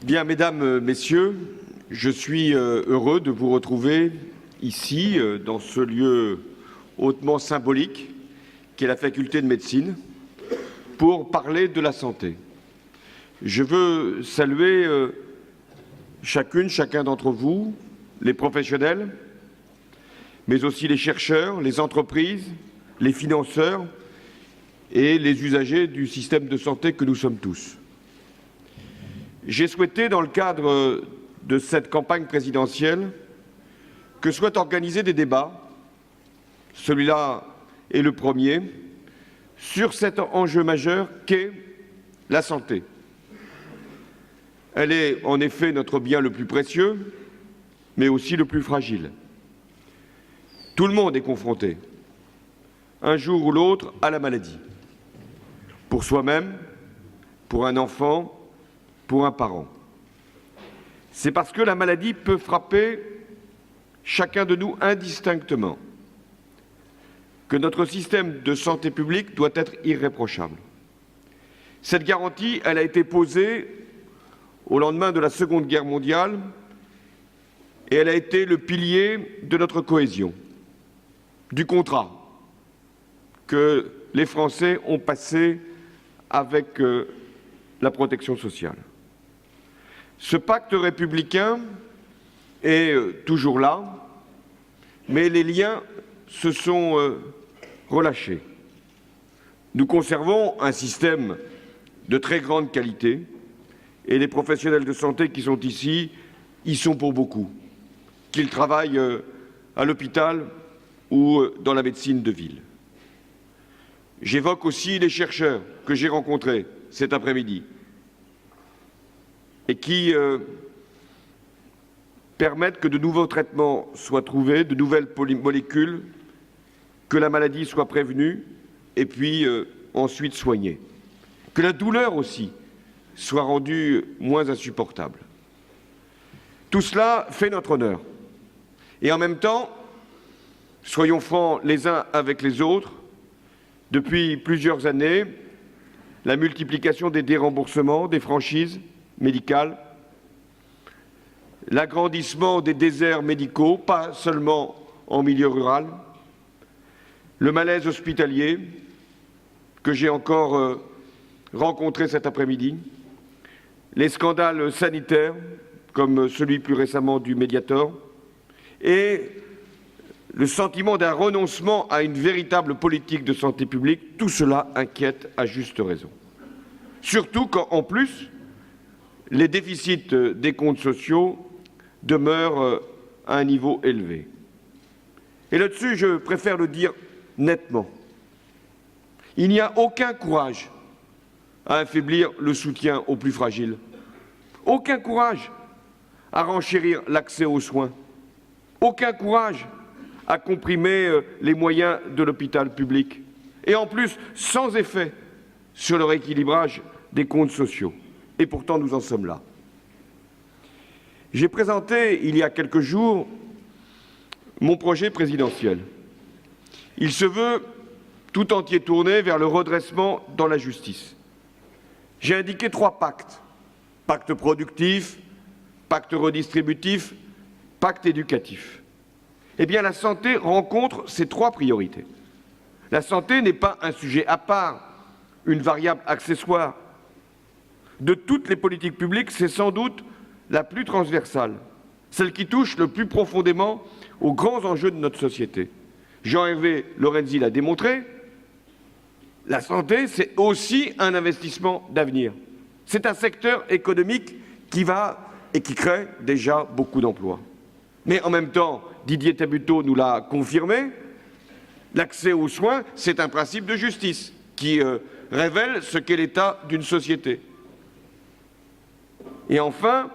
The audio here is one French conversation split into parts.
Bien, mesdames, messieurs, je suis heureux de vous retrouver ici, dans ce lieu hautement symbolique qu'est la faculté de médecine, pour parler de la santé. Je veux saluer chacune, chacun d'entre vous, les professionnels, mais aussi les chercheurs, les entreprises, les financeurs et les usagers du système de santé que nous sommes tous. J'ai souhaité, dans le cadre de cette campagne présidentielle, que soient organisés des débats, celui-là est le premier, sur cet enjeu majeur qu'est la santé. Elle est en effet notre bien le plus précieux, mais aussi le plus fragile. Tout le monde est confronté, un jour ou l'autre, à la maladie. Pour soi-même, pour un enfant, pour un parent. C'est parce que la maladie peut frapper chacun de nous indistinctement que notre système de santé publique doit être irréprochable. Cette garantie, elle a été posée au lendemain de la Seconde Guerre mondiale et elle a été le pilier de notre cohésion, du contrat que les Français ont passé avec la protection sociale. Ce pacte républicain est toujours là, mais les liens se sont relâchés. Nous conservons un système de très grande qualité et les professionnels de santé qui sont ici y sont pour beaucoup, qu'ils travaillent à l'hôpital ou dans la médecine de ville. J'évoque aussi les chercheurs que j'ai rencontrés cet après-midi et qui permettent que de nouveaux traitements soient trouvés, de nouvelles molécules, que la maladie soit prévenue et puis ensuite soignée. Que la douleur aussi soit rendue moins insupportable. Tout cela fait notre honneur. Et en même temps, soyons francs les uns avec les autres, depuis plusieurs années, la multiplication des déremboursements, des franchises médicales, l'agrandissement des déserts médicaux, pas seulement en milieu rural, le malaise hospitalier que j'ai encore rencontré cet après-midi, les scandales sanitaires comme celui plus récemment du Mediator et le sentiment d'un renoncement à une véritable politique de santé publique, tout cela inquiète à juste raison. Surtout quand, en plus, les déficits des comptes sociaux demeurent à un niveau élevé. Et là-dessus, je préfère le dire nettement. Il n'y a aucun courage à affaiblir le soutien aux plus fragiles. Aucun courage à renchérir l'accès aux soins. Aucun courage à comprimer les moyens de l'hôpital public. Et en plus, sans effet sur le rééquilibrage des comptes sociaux. Et pourtant, nous en sommes là. J'ai présenté, il y a quelques jours, mon projet présidentiel. Il se veut tout entier tourné vers le redressement dans la justice. J'ai indiqué 3 pactes. Pacte productif, pacte redistributif, pacte éducatif. Eh bien, la santé rencontre ces 3 priorités. La santé n'est pas un sujet à part, une variable accessoire. De toutes les politiques publiques, c'est sans doute la plus transversale, celle qui touche le plus profondément aux grands enjeux de notre société. Jean-Hervé Lorenzi l'a démontré, la santé, c'est aussi un investissement d'avenir. C'est un secteur économique qui va et qui crée déjà beaucoup d'emplois. Mais en même temps, Didier Tabuteau nous l'a confirmé, l'accès aux soins, c'est un principe de justice qui révèle ce qu'est l'état d'une société. Et enfin,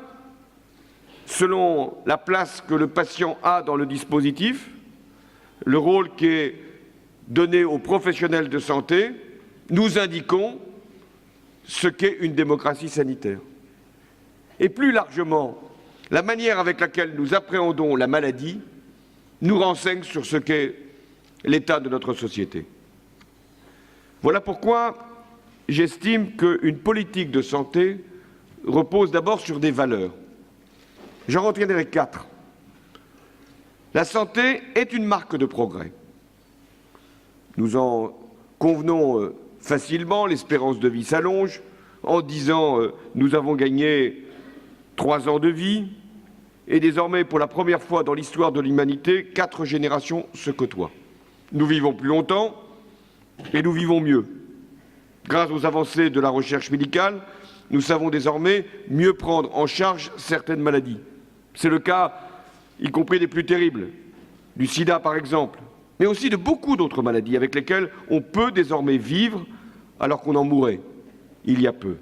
selon la place que le patient a dans le dispositif, le rôle qui est donné aux professionnels de santé, nous indiquons ce qu'est une démocratie sanitaire. Et plus largement, la manière avec laquelle nous appréhendons la maladie nous renseigne sur ce qu'est l'état de notre société. Voilà pourquoi j'estime qu'une politique de santé repose d'abord sur des valeurs. J'en retiendrai 4. La santé est une marque de progrès. Nous en convenons facilement, l'espérance de vie s'allonge. En 10 ans, nous avons gagné 3 ans de vie. Et désormais, pour la première fois dans l'histoire de l'humanité, 4 générations se côtoient. Nous vivons plus longtemps et nous vivons mieux. Grâce aux avancées de la recherche médicale, nous savons désormais mieux prendre en charge certaines maladies. C'est le cas, y compris des plus terribles, du sida par exemple, mais aussi de beaucoup d'autres maladies avec lesquelles on peut désormais vivre alors qu'on en mourait il y a peu.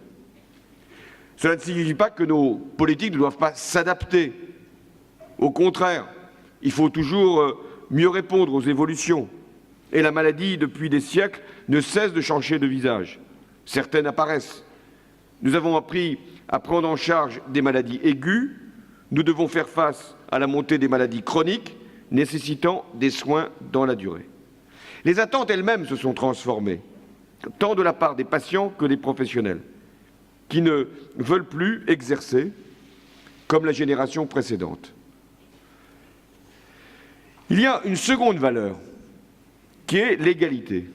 Cela ne signifie pas que nos politiques ne doivent pas s'adapter. Au contraire, il faut toujours mieux répondre aux évolutions. Et la maladie, depuis des siècles, ne cesse de changer de visage. Certaines apparaissent. Nous avons appris à prendre en charge des maladies aiguës. Nous devons faire face à la montée des maladies chroniques, nécessitant des soins dans la durée. Les attentes elles-mêmes se sont transformées, tant de la part des patients que des professionnels, qui ne veulent plus exercer comme la génération précédente. Il y a une seconde valeur, qui est l'égalité.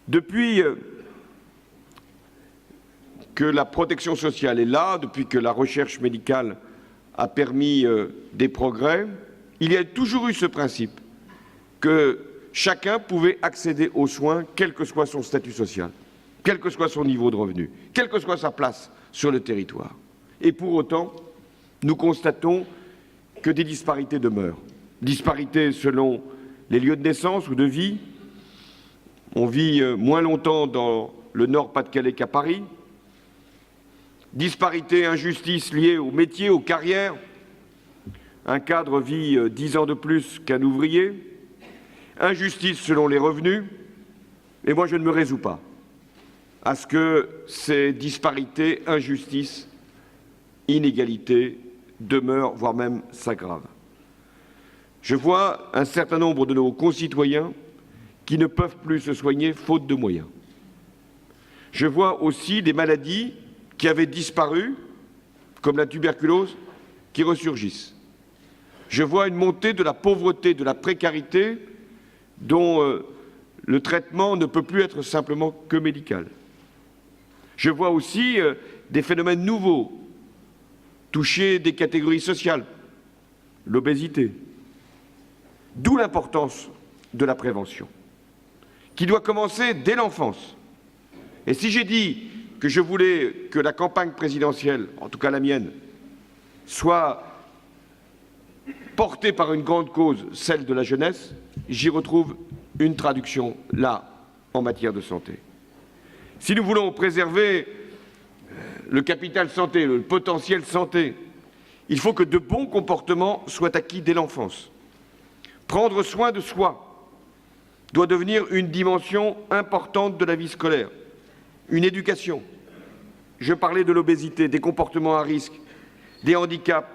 Depuis que la protection sociale est là, depuis que la recherche médicale a permis des progrès, il y a toujours eu ce principe que chacun pouvait accéder aux soins, quel que soit son statut social, quel que soit son niveau de revenu, quelle que soit sa place sur le territoire. Et pour autant, nous constatons que des disparités demeurent. Disparités selon les lieux de naissance ou de vie. On vit moins longtemps dans le Nord-Pas-de-Calais qu'à Paris. Disparités, injustices liées au métier, aux carrières. Un cadre vit 10 ans de plus qu'un ouvrier. Injustice selon les revenus. Et moi, je ne me résous pas à ce que ces disparités, injustices, inégalités demeurent, voire même s'aggravent. Je vois un certain nombre de nos concitoyens qui ne peuvent plus se soigner faute de moyens. Je vois aussi des maladies qui avaient disparu, comme la tuberculose, qui ressurgissent. Je vois une montée de la pauvreté, de la précarité, dont le traitement ne peut plus être simplement que médical. Je vois aussi des phénomènes nouveaux toucher des catégories sociales, l'obésité. D'où l'importance de la prévention, qui doit commencer dès l'enfance. Et si j'ai dit que je voulais que la campagne présidentielle, en tout cas la mienne, soit portée par une grande cause, celle de la jeunesse, j'y retrouve une traduction là, en matière de santé. Si nous voulons préserver le capital santé, le potentiel santé, il faut que de bons comportements soient acquis dès l'enfance. Prendre soin de soi doit devenir une dimension importante de la vie scolaire, une éducation. Je parlais de l'obésité, des comportements à risque, des handicaps,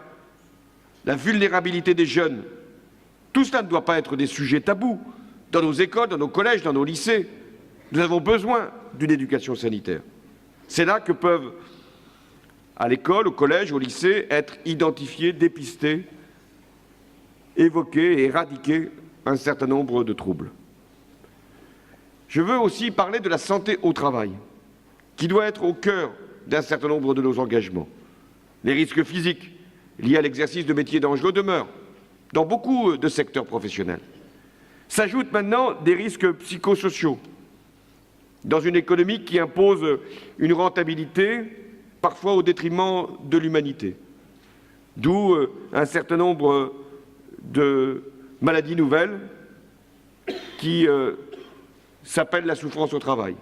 la vulnérabilité des jeunes. Tout cela ne doit pas être des sujets tabous dans nos écoles, dans nos collèges, dans nos lycées. Nous avons besoin d'une éducation sanitaire. C'est là que peuvent, à l'école, au collège, au lycée, être identifiés, dépistés, évoquer et éradiquer un certain nombre de troubles. Je veux aussi parler de la santé au travail, qui doit être au cœur d'un certain nombre de nos engagements. Les risques physiques liés à l'exercice de métiers dangereux demeurent dans beaucoup de secteurs professionnels. S'ajoutent maintenant des risques psychosociaux, dans une économie qui impose une rentabilité, parfois au détriment de l'humanité. D'où un certain nombre de maladies nouvelles qui s'appellent la souffrance au travail.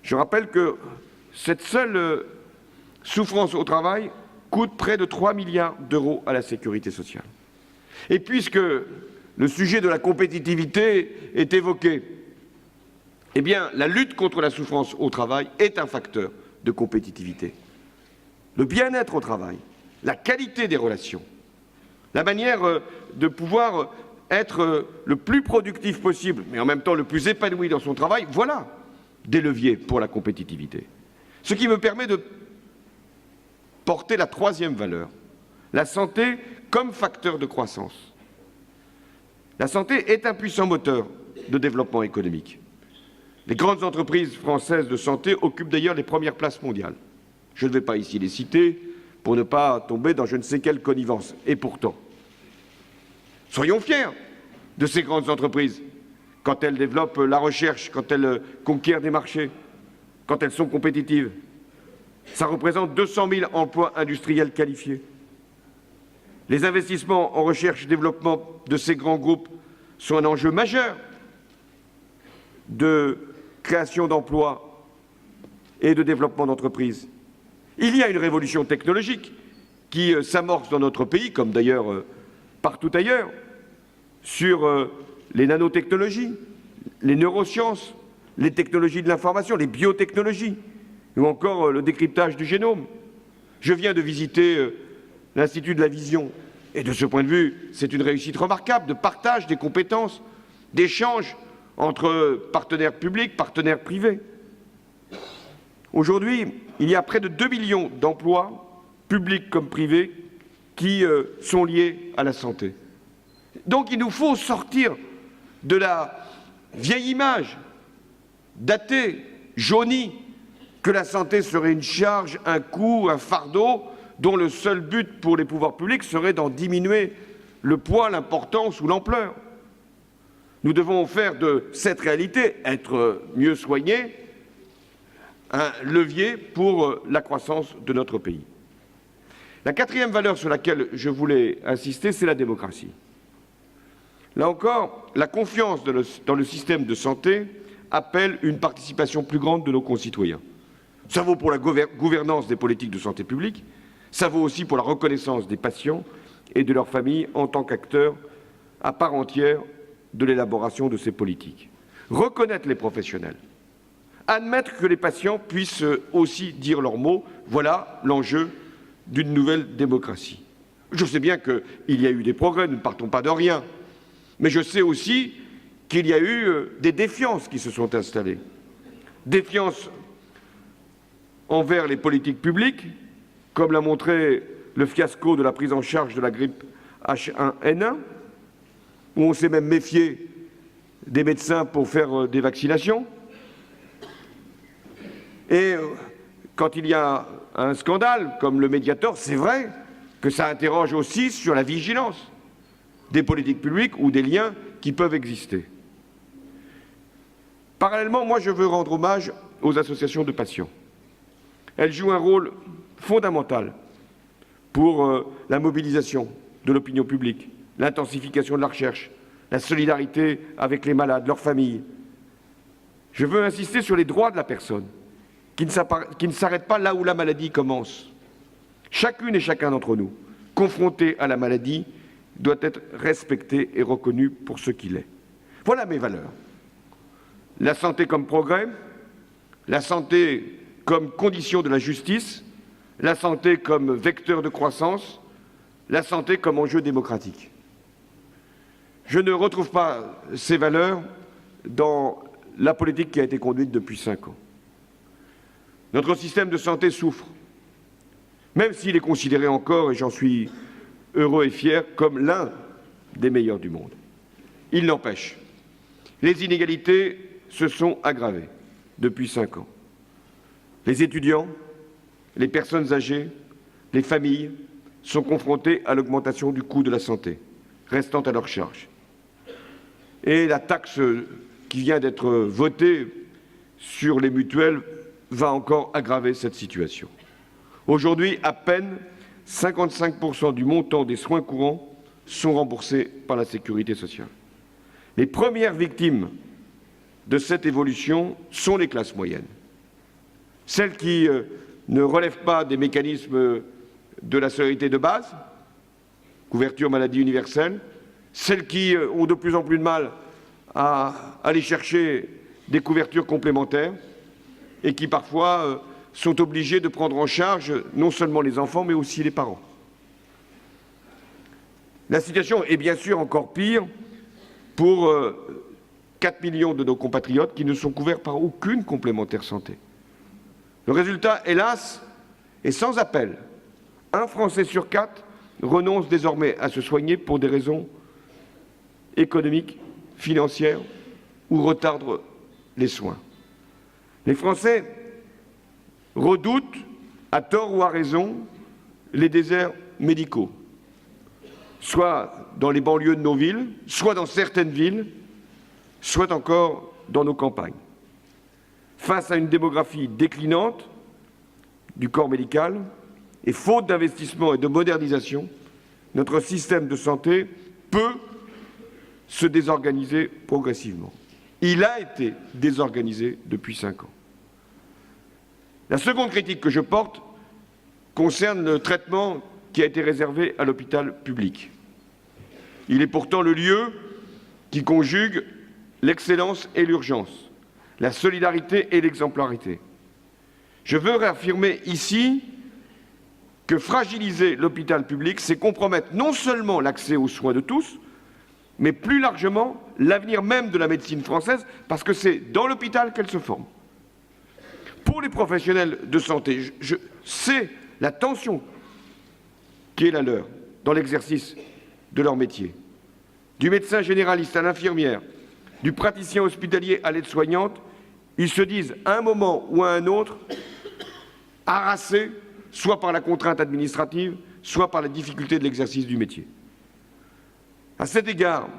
Je rappelle que cette seule souffrance au travail coûte près de 3 milliards d'euros à la sécurité sociale. Et puisque le sujet de la compétitivité est évoqué, eh bien, la lutte contre la souffrance au travail est un facteur de compétitivité. Le bien-être au travail, la qualité des relations, la manière de pouvoir être le plus productif possible, mais en même temps le plus épanoui dans son travail, voilà des leviers pour la compétitivité. Ce qui me permet de porter la troisième valeur, la santé comme facteur de croissance. La santé est un puissant moteur de développement économique. Les grandes entreprises françaises de santé occupent d'ailleurs les premières places mondiales. Je ne vais pas ici les citer pour ne pas tomber dans je ne sais quelle connivence. Et pourtant, soyons fiers de ces grandes entreprises quand elles développent la recherche, quand elles conquièrent des marchés, quand elles sont compétitives. Ça représente 200 000 emplois industriels qualifiés. Les investissements en recherche et développement de ces grands groupes sont un enjeu majeur de création d'emplois et de développement d'entreprises. Il y a une révolution technologique qui s'amorce dans notre pays, comme d'ailleurs partout ailleurs, sur les nanotechnologies, les neurosciences, les technologies de l'information, les biotechnologies, ou encore le décryptage du génome. Je viens de visiter l'Institut de la Vision, et de ce point de vue, c'est une réussite remarquable de partage des compétences, d'échanges entre partenaires publics, partenaires privés. Aujourd'hui, il y a près de 2 millions d'emplois, publics comme privés, qui sont liés à la santé. Donc il nous faut sortir de la vieille image, datée, jaunie, que la santé serait une charge, un coût, un fardeau, dont le seul but pour les pouvoirs publics serait d'en diminuer le poids, l'importance ou l'ampleur. Nous devons faire de cette réalité, être mieux soignés, un levier pour la croissance de notre pays. La quatrième valeur sur laquelle je voulais insister, c'est la démocratie. Là encore, la confiance dans le système de santé appelle une participation plus grande de nos concitoyens. Ça vaut pour la gouvernance des politiques de santé publique, ça vaut aussi pour la reconnaissance des patients et de leurs familles en tant qu'acteurs à part entière de l'élaboration de ces politiques. Reconnaître les professionnels, admettre que les patients puissent aussi dire leurs mots, voilà l'enjeu d'une nouvelle démocratie. Je sais bien qu'il y a eu des progrès, nous ne partons pas de rien, mais je sais aussi qu'il y a eu des défiances qui se sont installées. Défiance envers les politiques publiques, comme l'a montré le fiasco de la prise en charge de la grippe H1N1, où on s'est même méfié des médecins pour faire des vaccinations. Et quand il y a un scandale comme le Mediator, c'est vrai que ça interroge aussi sur la vigilance des politiques publiques ou des liens qui peuvent exister. Parallèlement, moi je veux rendre hommage aux associations de patients. Elles jouent un rôle fondamental pour la mobilisation de l'opinion publique, l'intensification de la recherche, la solidarité avec les malades, leurs familles. Je veux insister sur les droits de la personne, qui ne s'arrêtent pas là où la maladie commence. Chacune et chacun d'entre nous, confronté à la maladie, doit être respecté et reconnu pour ce qu'il est. Voilà mes valeurs. La santé comme progrès, la santé comme condition de la justice, la santé comme vecteur de croissance, la santé comme enjeu démocratique. Je ne retrouve pas ces valeurs dans la politique qui a été conduite depuis 5 ans. Notre système de santé souffre, même s'il est considéré encore, et j'en suis heureux et fier, comme l'un des meilleurs du monde. Il n'empêche, les inégalités se sont aggravées depuis 5 ans. Les étudiants, les personnes âgées, les familles sont confrontés à l'augmentation du coût de la santé, restant à leur charge. Et la taxe qui vient d'être votée sur les mutuelles va encore aggraver cette situation. Aujourd'hui, à peine 55% du montant des soins courants sont remboursés par la sécurité sociale. Les premières victimes de cette évolution sont les classes moyennes. Celles qui ne relèvent pas des mécanismes de la solidarité de base, couverture maladie universelle, celles qui ont de plus en plus de mal à aller chercher des couvertures complémentaires et qui parfois sont obligées de prendre en charge non seulement les enfants mais aussi les parents. La situation est bien sûr encore pire pour 4 millions de nos compatriotes qui ne sont couverts par aucune complémentaire santé. Le résultat, hélas, est sans appel Un Français sur 4 renonce désormais à se soigner pour des raisons économiques, financières ou retardent les soins. Les Français redoutent, à tort ou à raison, les déserts médicaux, soit dans les banlieues de nos villes, soit dans certaines villes, soit encore dans nos campagnes. Face à une démographie déclinante du corps médical et faute d'investissement et de modernisation, notre système de santé peut se désorganiser progressivement. Il a été désorganisé depuis 5 ans. La seconde critique que je porte concerne le traitement qui a été réservé à l'hôpital public. Il est pourtant le lieu qui conjugue l'excellence et l'urgence, la solidarité et l'exemplarité. Je veux réaffirmer ici que fragiliser l'hôpital public, c'est compromettre non seulement l'accès aux soins de tous, mais plus largement l'avenir même de la médecine française, parce que c'est dans l'hôpital qu'elle se forme. Pour les professionnels de santé, je sais la tension qui est la leur dans l'exercice de leur métier. Du médecin généraliste à l'infirmière, du praticien hospitalier à l'aide-soignante, ils se disent à un moment ou à un autre harassés, soit par la contrainte administrative, soit par la difficulté de l'exercice du métier. À cet égard,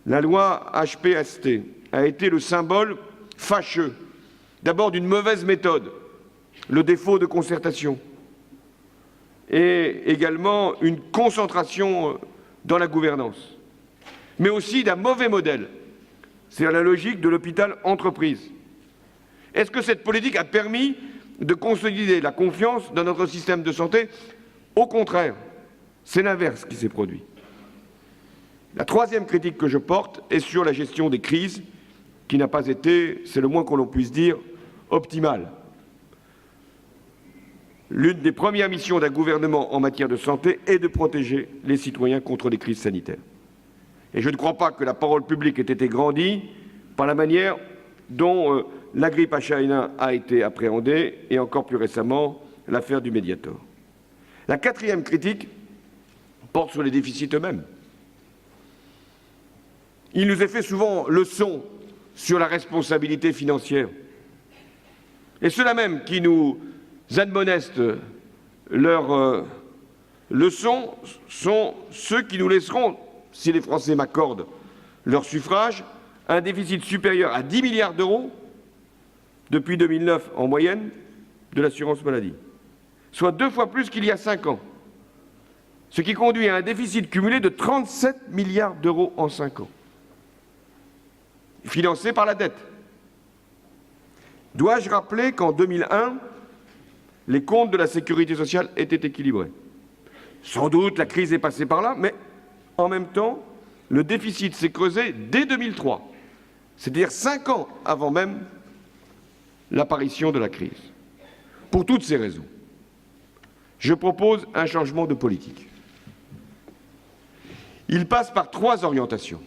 la loi HPST a été le symbole fâcheux, d'abord d'une mauvaise méthode, le défaut de concertation, et également une concentration dans la gouvernance, mais aussi d'un mauvais modèle, c'est la logique de l'hôpital entreprise. Est-ce que cette politique a permis de consolider la confiance dans notre système de santé? Au contraire, c'est l'inverse qui s'est produit. La troisième critique que je porte est sur la gestion des crises, qui n'a pas été, c'est le moins que l'on puisse dire, optimale. L'une des premières missions d'un gouvernement en matière de santé est de protéger les citoyens contre les crises sanitaires. Et je ne crois pas que la parole publique ait été grandie par la manière dont la grippe H1N1 a été appréhendée, et encore plus récemment, l'affaire du Mediator. La quatrième critique porte sur les déficits eux-mêmes. Il nous est fait souvent leçon sur la responsabilité financière. Et ceux-là même qui nous admonestent leurs leçons sont ceux qui nous laisseront, si les Français m'accordent leur suffrage, un déficit supérieur à 10 milliards d'euros depuis 2009 en moyenne de l'assurance maladie, soit 2 fois plus qu'il y a 5 ans, ce qui conduit à un déficit cumulé de 37 milliards d'euros en 5 ans, financé par la dette. Dois-je rappeler qu'en 2001, les comptes de la sécurité sociale étaient équilibrés? Sans doute la crise est passée par là, mais en même temps, le déficit s'est creusé dès 2003, c'est-à-dire 5 ans avant même l'apparition de la crise. Pour toutes ces raisons, je propose un changement de politique. Il passe par 3 orientations.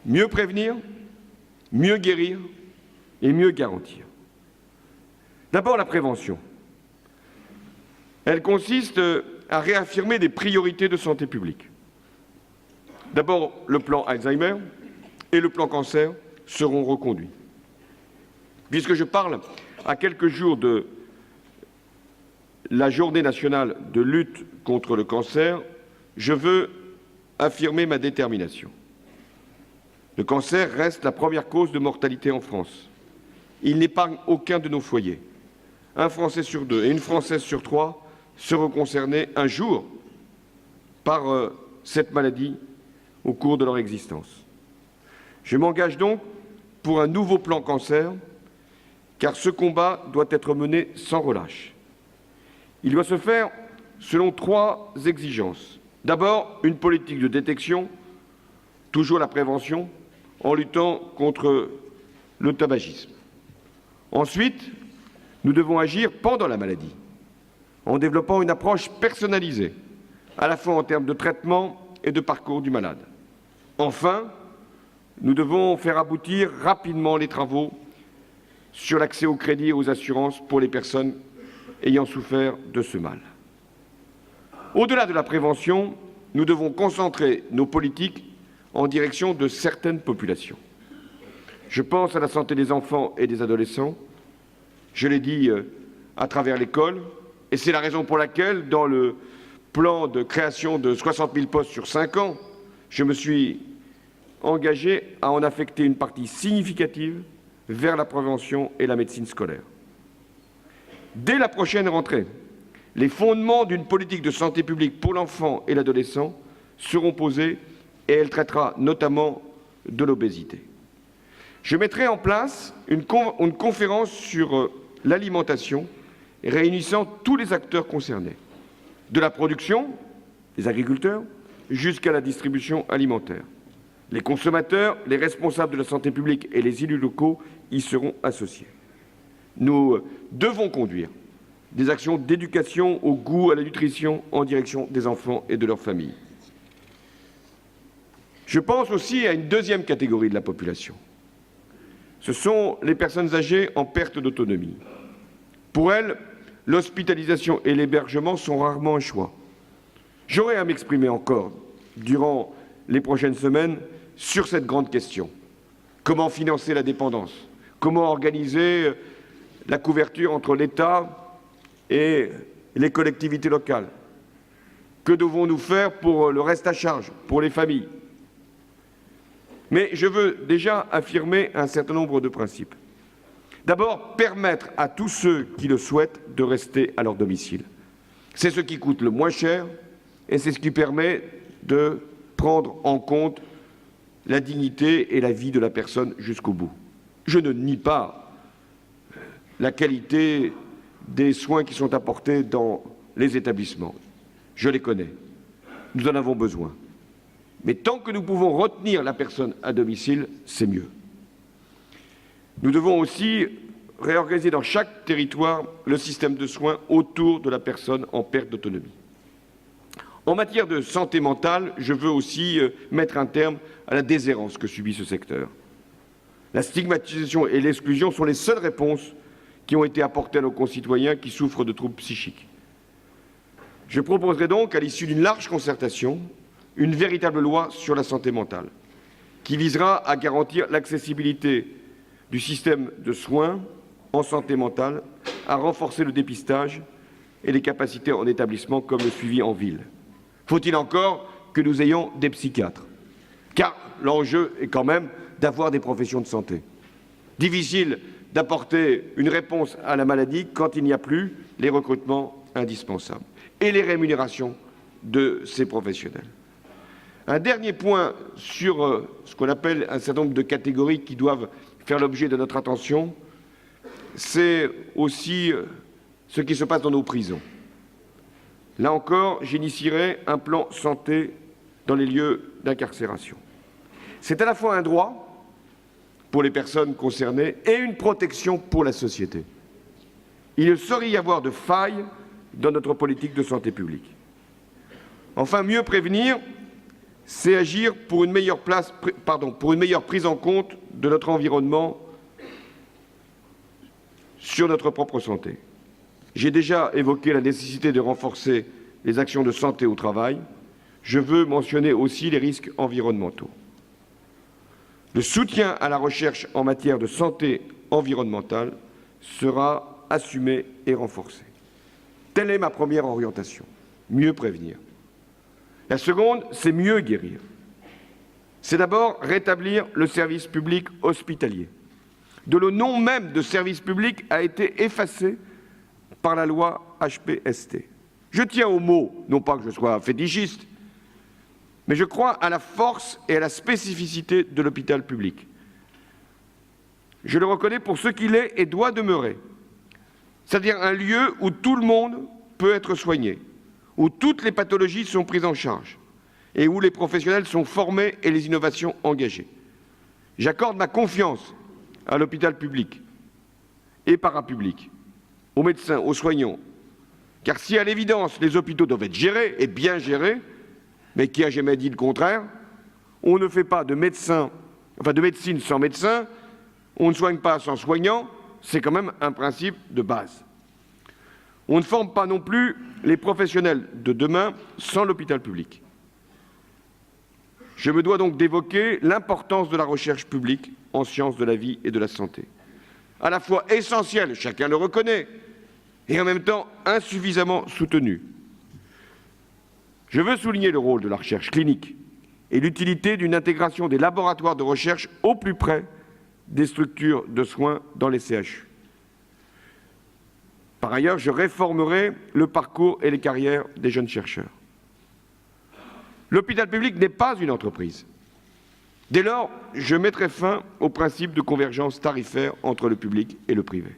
Mieux prévenir, mieux guérir et mieux garantir. D'abord, la prévention. Elle consiste à réaffirmer des priorités de santé publique. D'abord, le plan Alzheimer et le plan cancer seront reconduits. Puisque je parle à quelques jours de la journée nationale de lutte contre le cancer, je veux affirmer ma détermination. Le cancer reste la première cause de mortalité en France. Il n'épargne aucun de nos foyers. Un Français sur 2 et une Française sur 3 seront concernés un jour par cette maladie au cours de leur existence. Je m'engage donc pour un nouveau plan cancer, car ce combat doit être mené sans relâche. Il doit se faire selon 3 exigences. D'abord, une politique de détection, toujours la prévention, en luttant contre le tabagisme. Ensuite, nous devons agir pendant la maladie, en développant une approche personnalisée, à la fois en termes de traitement et de parcours du malade. Enfin, nous devons faire aboutir rapidement les travaux sur l'accès au crédit et aux assurances pour les personnes ayant souffert de ce mal. Au-delà de la prévention, nous devons concentrer nos politiques en direction de certaines populations. Je pense à la santé des enfants et des adolescents. Je l'ai dit à travers l'école, et c'est la raison pour laquelle, dans le plan de création de 60 000 postes sur 5 ans, je me suis engagé à en affecter une partie significative vers la prévention et la médecine scolaire. Dès la prochaine rentrée, les fondements d'une politique de santé publique pour l'enfant et l'adolescent seront posés et elle traitera notamment de l'obésité. Je mettrai en place une conférence sur l'alimentation réunissant tous les acteurs concernés, de la production, les agriculteurs, jusqu'à la distribution alimentaire. Les consommateurs, les responsables de la santé publique et les élus locaux y seront associés. Nous devons conduire des actions d'éducation au goût, à la nutrition en direction des enfants et de leurs familles. Je pense aussi à une deuxième catégorie de la population. Ce sont les personnes âgées en perte d'autonomie. Pour elles, l'hospitalisation et l'hébergement sont rarement un choix. J'aurai à m'exprimer encore durant les prochaines semaines sur cette grande question. Comment financer la dépendance? Comment organiser la couverture entre l'État et les collectivités locales? Que devons-nous faire pour le reste à charge, pour les familles? Mais je veux déjà affirmer un certain nombre de principes. D'abord, permettre à tous ceux qui le souhaitent de rester à leur domicile. C'est ce qui coûte le moins cher et c'est ce qui permet de prendre en compte la dignité et la vie de la personne jusqu'au bout. Je ne nie pas la qualité des soins qui sont apportés dans les établissements. Je les connais. Nous en avons besoin. Mais tant que nous pouvons retenir la personne à domicile, c'est mieux. Nous devons aussi réorganiser dans chaque territoire le système de soins autour de la personne en perte d'autonomie. En matière de santé mentale, je veux aussi mettre un terme à la déshérence que subit ce secteur. La stigmatisation et l'exclusion sont les seules réponses qui ont été apportées à nos concitoyens qui souffrent de troubles psychiques. Je proposerai donc, à l'issue d'une large concertation, une véritable loi sur la santé mentale, qui visera à garantir l'accessibilité du système de soins en santé mentale, à renforcer le dépistage et les capacités en établissement comme le suivi en ville. Faut-il encore que nous ayons des psychiatres? Car l'enjeu est quand même d'avoir des professions de santé. Difficile d'apporter une réponse à la maladie quand il n'y a plus les recrutements indispensables et les rémunérations de ces professionnels. Un dernier point sur ce qu'on appelle un certain nombre de catégories qui doivent faire l'objet de notre attention, c'est aussi ce qui se passe dans nos prisons. Là encore, j'initierai un plan santé dans les lieux d'incarcération. C'est à la fois un droit pour les personnes concernées et une protection pour la société. Il ne saurait y avoir de faille dans notre politique de santé publique. Enfin, mieux prévenir, c'est agir pour une meilleure prise en compte de notre environnement sur notre propre santé. J'ai déjà évoqué la nécessité de renforcer les actions de santé au travail. Je veux mentionner aussi les risques environnementaux. Le soutien à la recherche en matière de santé environnementale sera assumé et renforcé. Telle est ma première orientation, mieux prévenir. La seconde, c'est mieux guérir. C'est d'abord rétablir le service public hospitalier, dont le nom même de service public a été effacé par la loi HPST. Je tiens aux mots, non pas que je sois fétichiste, mais je crois à la force et à la spécificité de l'hôpital public. Je le reconnais pour ce qu'il est et doit demeurer, c'est-à-dire un lieu où tout le monde peut être soigné, où toutes les pathologies sont prises en charge et où les professionnels sont formés et les innovations engagées. J'accorde ma confiance à l'hôpital public et parapublic, aux médecins, aux soignants, car si à l'évidence les hôpitaux doivent être gérés et bien gérés, mais qui a jamais dit le contraire, on ne fait pas de médecine sans médecin, on ne soigne pas sans soignant, c'est quand même un principe de base. On ne forme pas non plus les professionnels de demain sans l'hôpital public. Je me dois donc d'évoquer l'importance de la recherche publique en sciences de la vie et de la santé. À la fois essentielle, chacun le reconnaît, et en même temps insuffisamment soutenue. Je veux souligner le rôle de la recherche clinique et l'utilité d'une intégration des laboratoires de recherche au plus près des structures de soins dans les CHU. Par ailleurs, je réformerai le parcours et les carrières des jeunes chercheurs. L'hôpital public n'est pas une entreprise. Dès lors, je mettrai fin au principe de convergence tarifaire entre le public et le privé.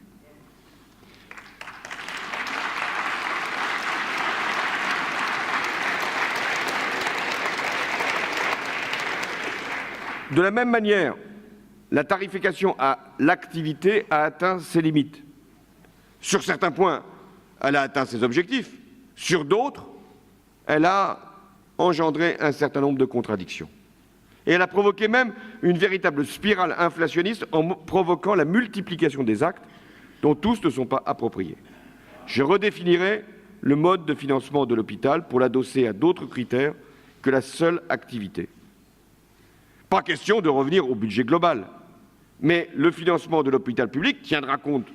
De la même manière, la tarification à l'activité a atteint ses limites. Sur certains points, elle a atteint ses objectifs. Sur d'autres, elle a engendré un certain nombre de contradictions. Et elle a provoqué même une véritable spirale inflationniste en provoquant la multiplication des actes dont tous ne sont pas appropriés. Je redéfinirai le mode de financement de l'hôpital pour l'adosser à d'autres critères que la seule activité. Pas question de revenir au budget global, mais le financement de l'hôpital public tiendra compte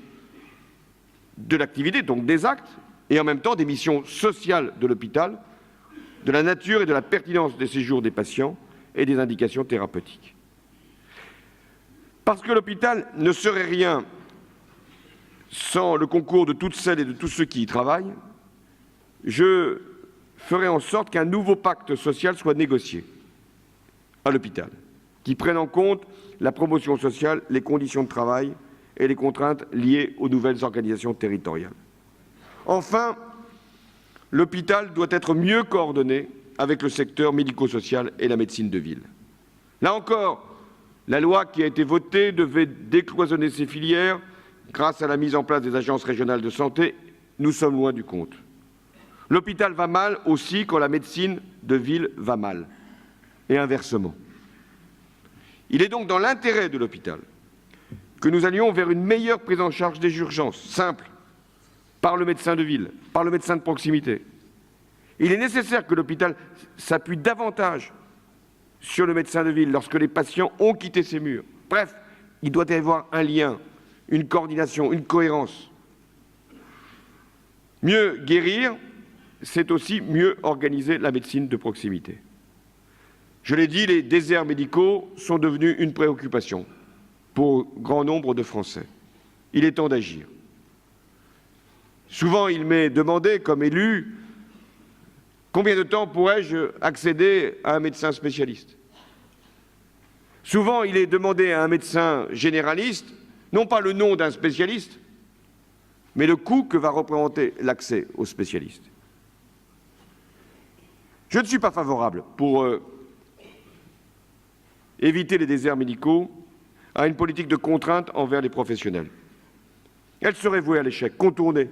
de l'activité, donc des actes, et en même temps des missions sociales de l'hôpital, de la nature et de la pertinence des séjours des patients et des indications thérapeutiques. Parce que l'hôpital ne serait rien sans le concours de toutes celles et de tous ceux qui y travaillent, je ferai en sorte qu'un nouveau pacte social soit négocié à l'hôpital, qui prenne en compte la promotion sociale, les conditions de travail et les contraintes liées aux nouvelles organisations territoriales. Enfin, l'hôpital doit être mieux coordonné avec le secteur médico-social et la médecine de ville. Là encore, la loi qui a été votée devait décloisonner ces filières grâce à la mise en place des agences régionales de santé. Nous sommes loin du compte. L'hôpital va mal aussi quand la médecine de ville va mal, et inversement. Il est donc dans l'intérêt de l'hôpital que nous allions vers une meilleure prise en charge des urgences, simple, par le médecin de ville, par le médecin de proximité. Il est nécessaire que l'hôpital s'appuie davantage sur le médecin de ville lorsque les patients ont quitté ses murs. Bref, il doit y avoir un lien, une coordination, une cohérence. Mieux guérir, c'est aussi mieux organiser la médecine de proximité. Je l'ai dit, les déserts médicaux sont devenus une préoccupation pour grand nombre de Français. Il est temps d'agir. Souvent, il m'est demandé, comme élu, combien de temps pourrais-je accéder à un médecin spécialiste? Souvent, il est demandé à un médecin généraliste, non pas le nom d'un spécialiste, mais le coût que va représenter l'accès aux spécialistes. Je ne suis pas favorable, pour éviter les déserts médicaux, à une politique de contrainte envers les professionnels. Elle serait vouée à l'échec, contournée.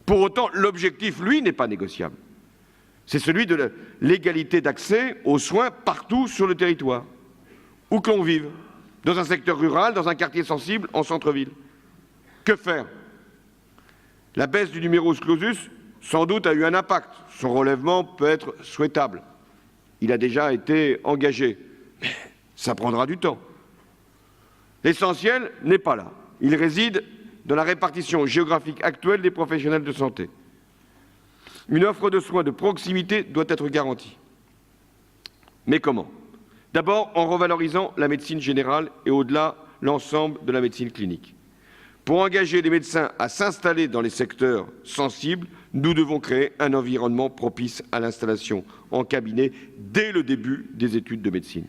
Pour autant, l'objectif, lui, n'est pas négociable. C'est celui de l'égalité d'accès aux soins partout sur le territoire, où que l'on vive, dans un secteur rural, dans un quartier sensible, en centre-ville. Que faire? La baisse du numerus clausus, sans doute, a eu un impact. Son relèvement peut être souhaitable. Il a déjà été engagé. Mais ça prendra du temps. L'essentiel n'est pas là. Il réside dans la répartition géographique actuelle des professionnels de santé. Une offre de soins de proximité doit être garantie. Mais comment? D'abord en revalorisant la médecine générale et au-delà l'ensemble de la médecine clinique. Pour engager les médecins à s'installer dans les secteurs sensibles, nous devons créer un environnement propice à l'installation en cabinet dès le début des études de médecine.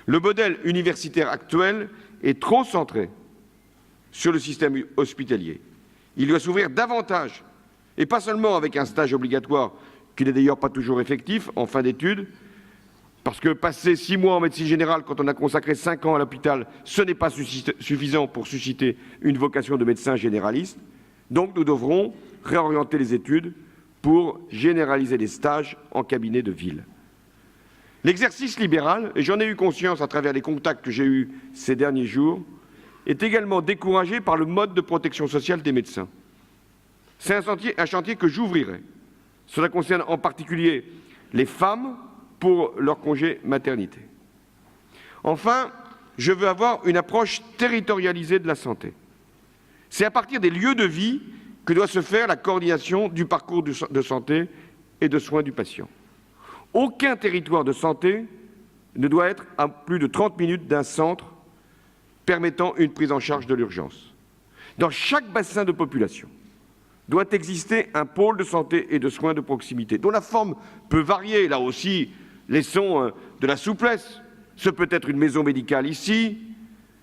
Le modèle universitaire actuel est trop centré sur le système hospitalier. Il doit s'ouvrir davantage, et pas seulement avec un stage obligatoire, qui n'est d'ailleurs pas toujours effectif en fin d'études, parce que passer 6 mois en médecine générale quand on a consacré 5 ans à l'hôpital, ce n'est pas suffisant pour susciter une vocation de médecin généraliste. Donc nous devrons réorienter les études pour généraliser les stages en cabinet de ville. L'exercice libéral, et j'en ai eu conscience à travers les contacts que j'ai eus ces derniers jours, est également découragé par le mode de protection sociale des médecins. C'est un chantier que j'ouvrirai. Cela concerne en particulier les femmes pour leur congé maternité. Enfin, je veux avoir une approche territorialisée de la santé. C'est à partir des lieux de vie que doit se faire la coordination du parcours de santé et de soins du patient. Aucun territoire de santé ne doit être à plus de 30 minutes d'un centre permettant une prise en charge de l'urgence. Dans chaque bassin de population doit exister un pôle de santé et de soins de proximité, dont la forme peut varier. Là aussi, laissons de la souplesse. Ce peut être une maison médicale ici,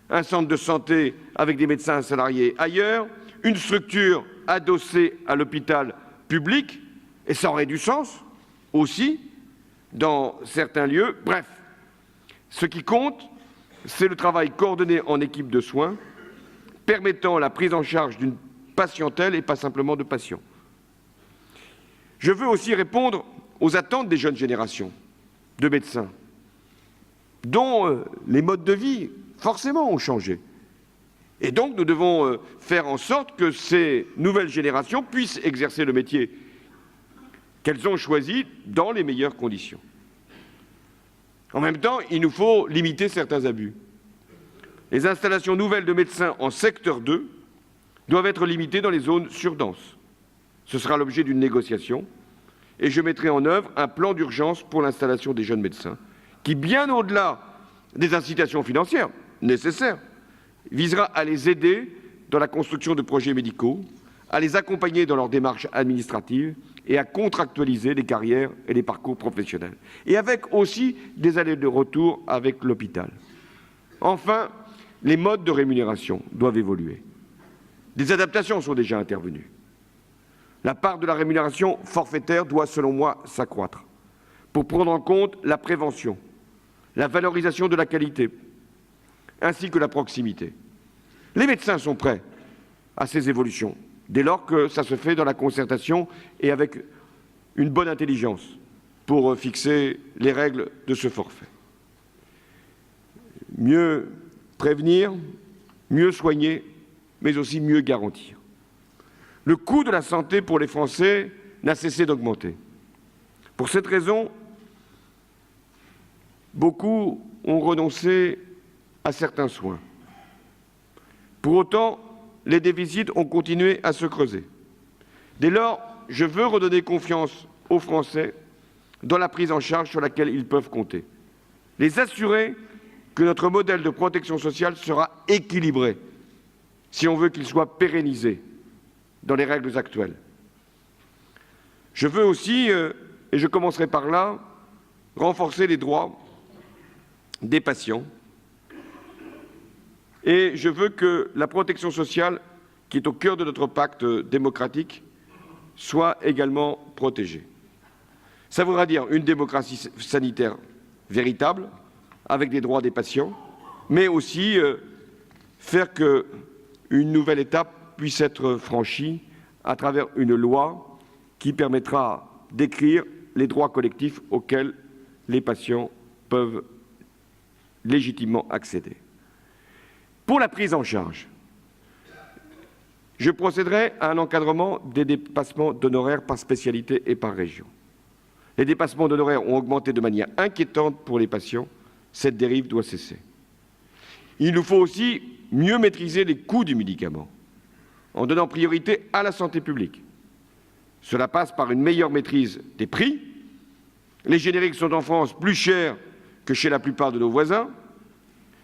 un centre de santé avec des médecins salariés ailleurs, une structure adossée à l'hôpital public, et ça aurait du sens aussi dans certains lieux. Bref, ce qui compte, c'est le travail coordonné en équipe de soins, permettant la prise en charge d'une patientèle et pas simplement de patients. Je veux aussi répondre aux attentes des jeunes générations de médecins, dont les modes de vie, forcément, ont changé. Et donc, nous devons faire en sorte que ces nouvelles générations puissent exercer le métier qu'elles ont choisi dans les meilleures conditions. En même temps, il nous faut limiter certains abus. Les installations nouvelles de médecins en secteur 2 doivent être limitées dans les zones surdenses. Ce sera l'objet d'une négociation et je mettrai en œuvre un plan d'urgence pour l'installation des jeunes médecins qui, bien au-delà des incitations financières nécessaires, visera à les aider dans la construction de projets médicaux, à les accompagner dans leurs démarches administratives et à contractualiser les carrières et les parcours professionnels. Et avec aussi des allers de retour avec l'hôpital. Enfin, les modes de rémunération doivent évoluer. Des adaptations sont déjà intervenues. La part de la rémunération forfaitaire doit, selon moi, s'accroître pour prendre en compte la prévention, la valorisation de la qualité, ainsi que la proximité. Les médecins sont prêts à ces évolutions, dès lors que ça se fait dans la concertation et avec une bonne intelligence pour fixer les règles de ce forfait. Mieux prévenir, mieux soigner, mais aussi mieux garantir. Le coût de la santé pour les Français n'a cessé d'augmenter. Pour cette raison, beaucoup ont renoncé à certains soins. Pour autant, les déficits ont continué à se creuser. Dès lors, je veux redonner confiance aux Français dans la prise en charge sur laquelle ils peuvent compter. Les assurer que notre modèle de protection sociale sera équilibré si on veut qu'il soit pérennisé dans les règles actuelles. Je veux aussi, et je commencerai par là, renforcer les droits des patients. Et je veux que la protection sociale, qui est au cœur de notre pacte démocratique, soit également protégée. Ça voudra dire une démocratie sanitaire véritable, avec des droits des patients, mais aussi faire qu'une nouvelle étape puisse être franchie à travers une loi qui permettra d'écrire les droits collectifs auxquels les patients peuvent légitimement accéder. Pour la prise en charge, je procéderai à un encadrement des dépassements d'honoraires par spécialité et par région. Les dépassements d'honoraires ont augmenté de manière inquiétante pour les patients. Cette dérive doit cesser. Il nous faut aussi mieux maîtriser les coûts du médicament, en donnant priorité à la santé publique. Cela passe par une meilleure maîtrise des prix. Les génériques sont en France plus chers que chez la plupart de nos voisins,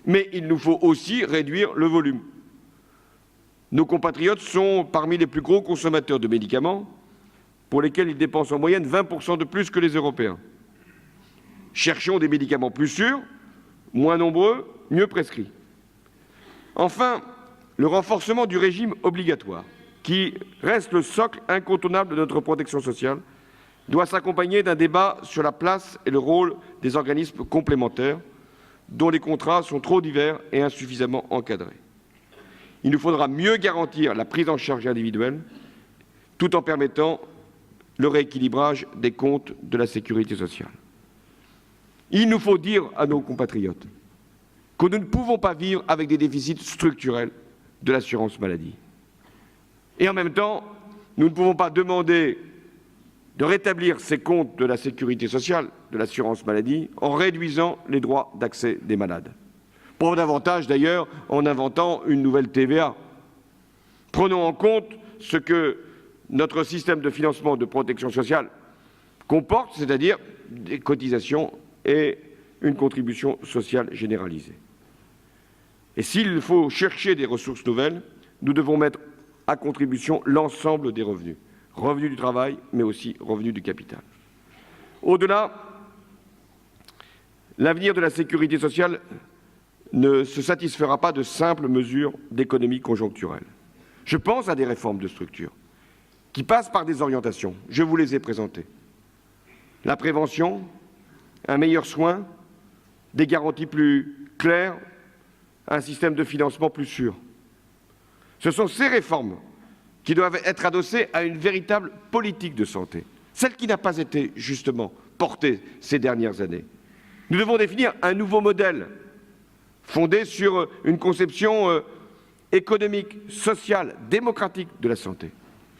mais il nous faut aussi réduire le volume. Nos compatriotes sont parmi les plus gros consommateurs de médicaments, pour lesquels ils dépensent en moyenne 20% de plus que les Européens. Cherchons des médicaments plus sûrs, moins nombreux, mieux prescrits. Enfin, le renforcement du régime obligatoire, qui reste le socle incontournable de notre protection sociale, doit s'accompagner d'un débat sur la place et le rôle des organismes complémentaires, dont les contrats sont trop divers et insuffisamment encadrés. Il nous faudra mieux garantir la prise en charge individuelle, tout en permettant le rééquilibrage des comptes de la sécurité sociale. Il nous faut dire à nos compatriotes que nous ne pouvons pas vivre avec des déficits structurels de l'assurance maladie. Et en même temps, Nous ne pouvons pas demander de rétablir ces comptes de la sécurité sociale, de l'assurance maladie, en réduisant les droits d'accès des malades. Pas davantage d'ailleurs en inventant une nouvelle TVA. Prenons en compte ce que notre système de financement de protection sociale comporte, c'est-à-dire des cotisations et une contribution sociale généralisée. Et s'il faut chercher des ressources nouvelles, nous devons mettre à contribution l'ensemble des revenus. Revenus du travail, mais aussi revenus du capital. Au-delà, l'avenir de la sécurité sociale ne se satisfera pas de simples mesures d'économie conjoncturelle. Je pense à des réformes de structure qui passent par des orientations. Je vous les ai présentées. La prévention, un meilleur soin, des garanties plus claires, un système de financement plus sûr. Ce sont ces réformes qui doivent être adossées à une véritable politique de santé, celle qui n'a pas été justement portée ces dernières années. Nous devons définir un nouveau modèle fondé sur une conception économique, sociale, démocratique de la santé.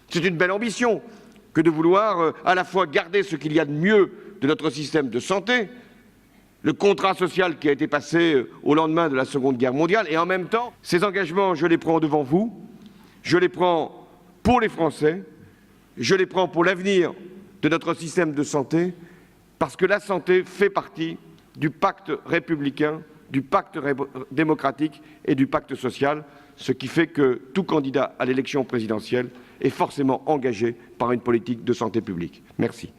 C'est une belle ambition que de vouloir à la fois garder ce qu'il y a de mieux de notre système de santé, le contrat social qui a été passé au lendemain de la Seconde Guerre mondiale, et en même temps, ces engagements, je les prends devant vous, je les prends pour les Français, je les prends pour l'avenir de notre système de santé, parce que la santé fait partie du pacte républicain, du pacte démocratique et du pacte social, ce qui fait que tout candidat à l'élection présidentielle est forcément engagé par une politique de santé publique. Merci.